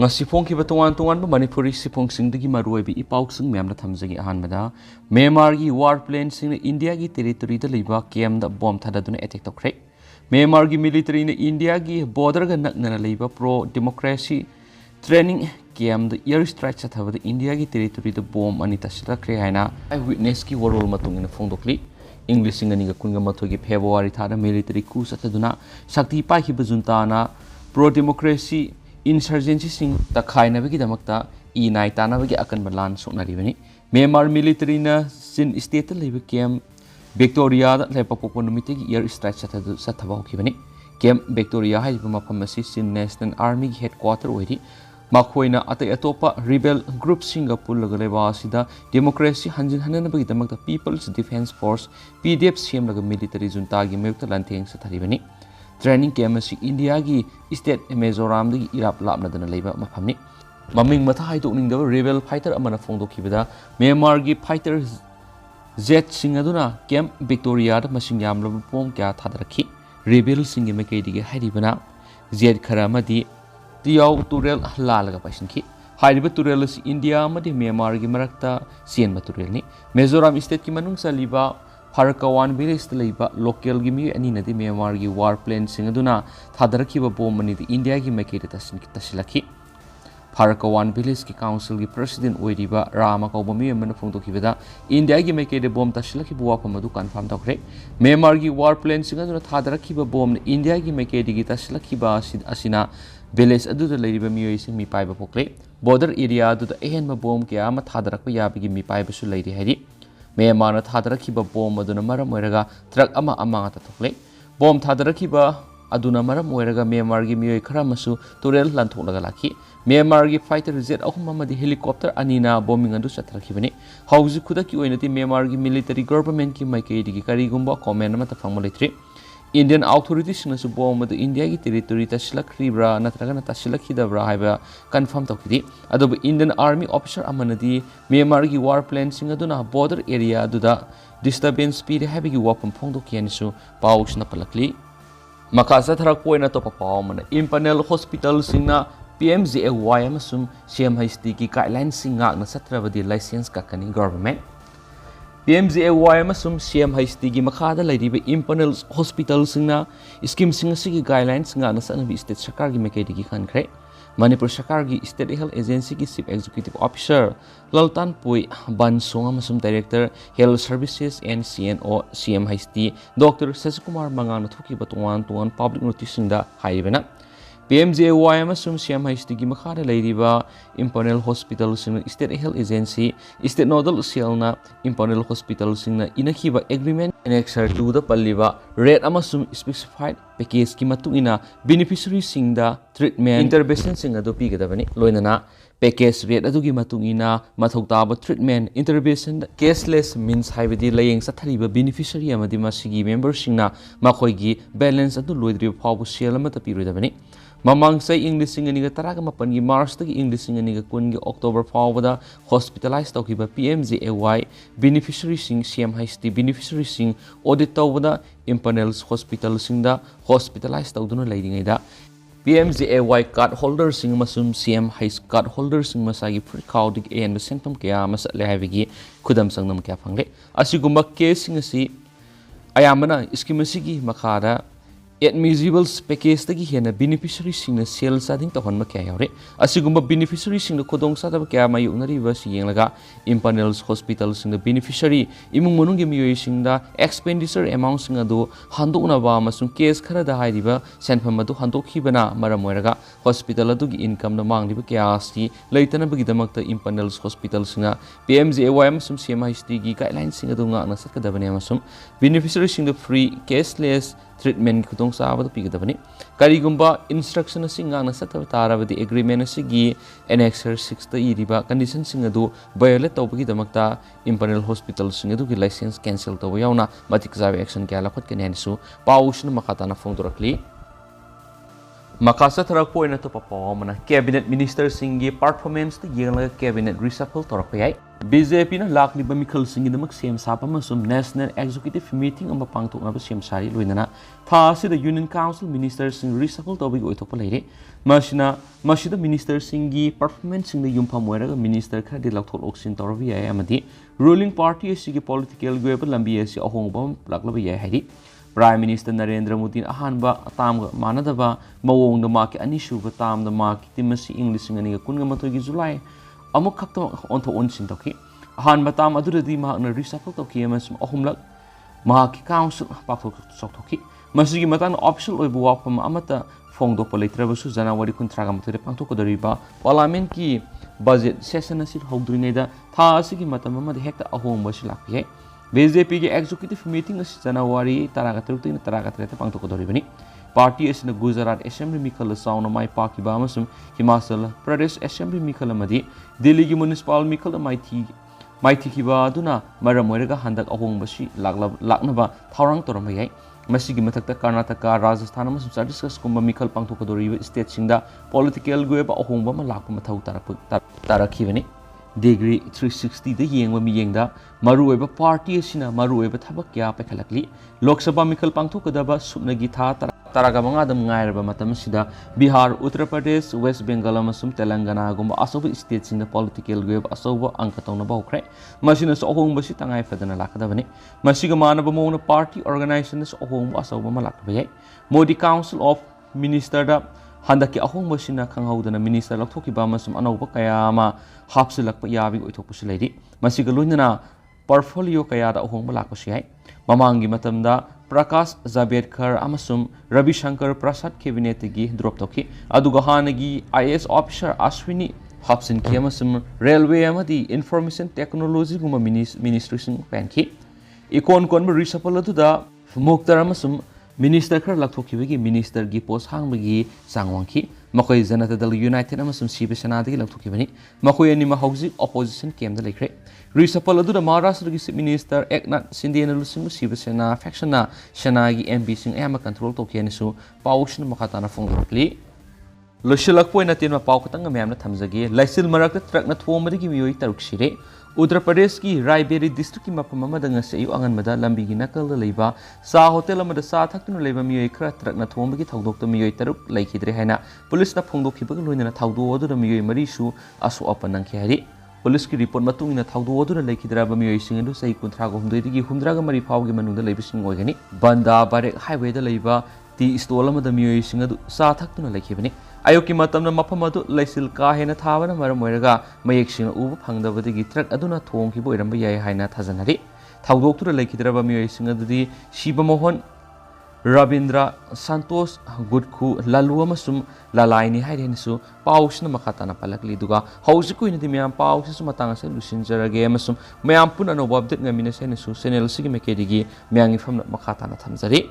ngasi phongkiba tongan tongan ba manipuri siphongsingdagi maruibi ipausing memna thamjagi ahanbada Myanmar gi war plane sing India gi territory da leiba kem da bomb thadaduna attack tokre Myanmar gi military na India gi border ga nakna leiba pro democracy training kem da air strike chathabada India gi territory da bomb ani tasrakre haina eyewitness ki warol matungina phongdokli English singani ga kunga mathogi February thada military coup sathaduna shakti pa hi bajunta na pro democracy insurgency sing takhaina bagi damakta inai tana bagi akan balan soknari bani Myanmar military na sin state lebe kem Victoria da lepa popo numite gi air strike sathabaw ki bani kem Victoria hai bama phamasi sin national army headquarter oiri makhoina atai atopa rebel group singapore laga leba sida democracy hanjin hanana bagi damakta people's defense force pdf cm laga military junta gi mekta lantheng sathari bani training camp si India gi state Mizoram gi irap lapna dana leiba mafamni maming matha hai tokning da rebel fighter amana phongdokhibada Myanmar gi fighter Z sing aduna camp Victoria da masing yamla pom kya thadarakhi rebel sing me kai dige haribana Z khara madi tiyaw turel lalaga pasinki hariba turel si India madi Myanmar gi marakta sien maturel ni Mizoram state ki manung saliba Harakawan village leiba local gi mi ani nadi Myanmar gi war plane sing aduna thadarakhiba bomb ani India gi makete tasilakhi Harakawan village ki council gi president oiriba Rama Kaubami amana phongdokhibada India gi makete bomb tasilakhi buwa phamadu confirm tokre Myanmar gi war plane sing aduna thadarakhiba bomb India gi makete gi tasilakhiba asina village aduda leiriba miyoi sing mi paiba pokle border area aduda ehenma bomb kya ama thadarakpa yabigi mi paiba su leiri hari Myanmar na thadarakhiba bomb aduna maram oiraga truck ama ta thokle bomb thadarakhiba aduna maram oiraga Myanmar gi miyoi khara masu turel lantholaga lakhi Myanmar gi fighter jet ahum amadi helicopter anina bombing adu chathrakhibani hauji khudaki oinati Myanmar gi military government ki maikei digi karigumba comment ama ta phangmo leitri Indian authorities nasu bomb adu India gi territory tasilakhribra natraga tasilakhdabra haiba confirm tokidi adobu Indian army officer amanadi Myanmar gi war plane sing aduna border area aduda disturbance speed habigi wapam phongdokianisu pausna palakli makasa tharak poina to papaw mana impanel hospital singna PMJAY amasum CMHT ki guidelines singa na satrabadi license kakani government PMJAY amasum CMHT gi makhada lairiba impanel hospital singna scheme singa sigi guidelines nga na sanabi state sarkar gi mekai digi khankhre Manipur sarkar gi state health agency gi chief executive officer Laltan Pui Bansong amasum director health services and CNO CMHT Dr Sasikumar Mangana thuki batuan tuan public notice singda haibena PMJAY amasum CMHT gi makhada lairiba impanel hospital sing state health agency state nodal selna impanel hospital singna inakhiba agreement annexure 2 da palliba rate amasum specified package ki matungina beneficiary singda treatment intervention sing adu pigadabani loinana package rate adugi matungina mathoktaba treatment intervention cashless means haibadi layeng sathariba beneficiary amadi masigi member singna makhoigi balance adu loidri phawu sel amata piroidabani Mamang say English sing ani ga taraga mapan gi March tagi English sing ani ga kun gi October fawda hospitalized tawkiba PMJAY beneficiary sing CMHT beneficiary sing audit tawda impanels hospital sing da hospitalized tawduna leiringai da PMJAY card holder sing masum CMHT card holder sing masagi free card gi and symptom kya masale habigi khudam sangnam kya phangle asigumba case sing asi ayamana scheme sigi makhara admissible package tagi hena beneficiary sing sel sading to honma kya yore asigumba beneficiary sing khodong sada kya mayu nari ba siyenglaga impanels hospital sing beneficiary imung monung gi miyoi sing da expenditure amount sing adu handokna ba masung case khara da hairiba senpham adu handokhibana maram oiraga hospital adu gi income na mangliba kya asti leitana bagi damakta impanels hospital sing PMJAY masum CMHT gi guidelines sing adu nga na satkadabani masum beneficiary sing free cashless treatment khudong sabadu pigadabani karigumba instruction sing nga na sataba tarabadi agreement sigi annexure 6 ta iriba condition sing adu violate tawbagi damakta impanel hospital sing adu gi license cancel taw yauna matik jabe action kya lakhot ken hanisu pausna makata na phongdorakli Makasa tarak po na to papawamana cabinet minister singi performance to yeng cabinet reshuffle torak payai BJP na lakli ba Mikhal singi na magsiyam sapa masum national executive meeting ang mapangtok na ba siyam sari luina na tha si the union council minister sing reshuffle to bigo ito palay masida minister singi performance sing na yung pamuera minister ka di lakthol oksin torak biyay amadi ruling party sigi political gweba lambi si ahong ba lakla biyay haidi Prime Minister Narendra Modi ahanba tam manadaba mawong na maki anishu ba tam na maki timasi English ngani kun nga matoy gi July amuk khakta onto onsin toki ahanba tam aduradi ma na reshuffle toki mas ahumlak maki council pakto soktoki masigi matan optional oibu wapam amata fongdo politrabasu January kuntraga matoy pangto kodariba parliament ki budget session asir hogdrineda tha asigi matam ma hekta ahomba silakye BJP के executive meeting January taraga terukti taraga tereta pangtok kodoribani party asina Gujarat assembly mikhala sauna mai pakiba amasum Himachal Pradesh assembly mikhala madi Delhi gi municipal mikhala maithi kiba aduna maram oiraga handak ahong basi laknaba thaurang toramai masigi mathakta Karnataka Rajasthan amasum Chhattisgarh kumba mikhal pangtok kodoriba state singda political goeba ahong ba ma lakpa mathau tarakhibani degree 360 da yengwa mi yengda maruweba party asina maruweba thabak kya pekhalakli lok sabha mikhal pangthokadaba subnagi tha taraga manga dam ngairaba matam sida Bihar Uttar Pradesh West Bengal amasum Telangana gumba asoba state singa political web asoba angkatona bawkre masina sohong basi tangai fadana lakadabani masiga manaba mona party organization sohong asoba malakbay Modi Council of Minister da handaki ahong basina khanghaudana minister lakhoki ba masum anauba kaya ma hapsilak pa yabi oithok pusilai masiga loinana portfolio kaya da ahong balak pasiyai mamangi matamda Prakash Javadekar amasum Ravi Shankar Prasad cabinet gi drop toki aduga hanagi IAS officer Ashwini hapsin ki amasum railway amadi information technology guma ministry sing panki ikon kon reshuffle adu muktar amasum Minister kar lakhoki bagi minister gi post hang bagi sangwangki makoi Janata Dal United amasum Shiv Sena dagi lakhoki bani makoi ani ma hauji opposition kem da lekre reshuffle adu da Maharashtra gi minister Eknath Shinde na lusing Shiv Sena faction na Sena gi MP sing ama control toki ani su paushna makatana fongdorkli loshilak point natin ma pau katang mem na thamjagi laisil marak truck na thomari gi mioi taruk sire Uttar Pradesh ki Raiberi district ki mapam amada ngase ayu angan mada lambi gi nakal da leiba sa hotel amada sa thaktuna leiba mioi khra truck na thomba gi thawdok to mioi taruk laikhidre haina police na phongdok khibag loina thawdo odu da mioi mari su asu apanang khari police ki report matung ina thawdo odu da laikhidra ba mioi sing du sei kunthra go humdoi digi humdra ga mari phaw gi manung da leiba sing oigani banda bare highway da leiba ti stall amada mioi sing adu sa thaktuna laikhibani ayoki matamna mafam adu laisil ka hena thabana maram oiraga mayek sing ubu phangdabadigi truck aduna thongki boiram ba yai haina thajanari thawdok tura laikhidraba mioi sing adudi Shiva Mohan Rabindra Santosh Gudkhu Lalu amasum lalaini hairensu pausna makhatana palakli duga hausiku inadi myam pausisu matanga se lusinjarage amasum myam pun ano update ngamina senesu channel sigi mekedigi myangi famna makhatana thamjari